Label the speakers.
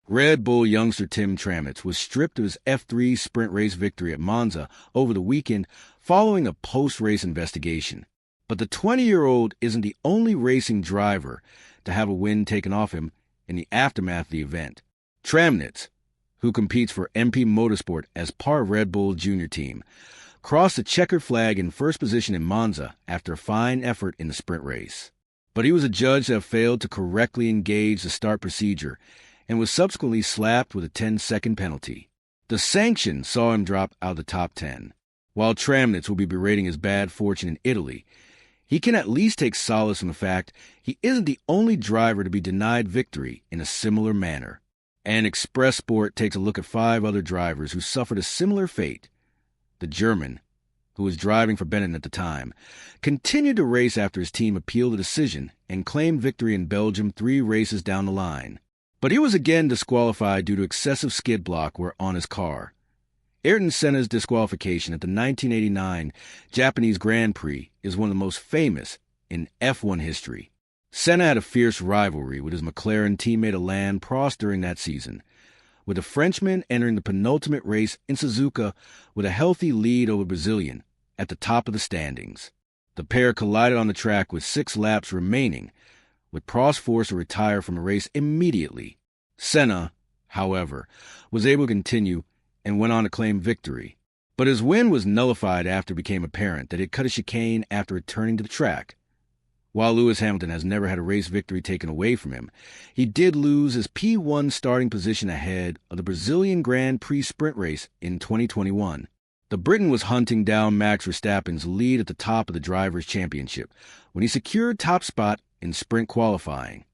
Speaker 1: Red Bull youngster Tim Tramitz was stripped of his F3 sprint race victory at Monza over the weekend following a post-race investigation. But the 20-year-old isn't the only racing driver to have a win taken off him in the aftermath of the event. Tramitz, who competes for MP Motorsport as part of Red Bull Junior Team, crossed the checkered flag in first position in Monza after a fine effort in the sprint race. But he was adjudged to have failed to correctly engage the start procedure and was subsequently slapped with a 10-second penalty. The sanction saw him drop out of the top 10. While Tramitz will be berating his bad fortune in Italy, he can at least take solace in the fact he isn't the only driver to be denied victory in a similar manner. And Express Sport takes a look at 5 other drivers who suffered a similar fate. The German, who was driving for Benetton at the time, continued to race after his team appealed the decision and claimed victory in Belgium 3 races down the line. But he was again disqualified due to excessive skid block on his car. Ayrton Senna's disqualification at the 1989 Japanese Grand Prix is one of the most famous in F1 history. Senna had a fierce rivalry with his McLaren teammate Alain Prost during that season, with the Frenchman entering the penultimate race in Suzuka with a healthy lead over the Brazilian at the top of the standings. The pair collided on the track with 6 laps remaining, with Prost forced to retire from the race immediately. Senna, however, was able to continue and went on to claim victory. But his win was nullified after it became apparent that he had cut a chicane after returning to the track. While Lewis Hamilton has never had a race victory taken away from him, he did lose his P1 starting position ahead of the Brazilian Grand Prix sprint race in 2021. The Briton was hunting down Max Verstappen's lead at the top of the Drivers' Championship when he secured top spot in sprint qualifying.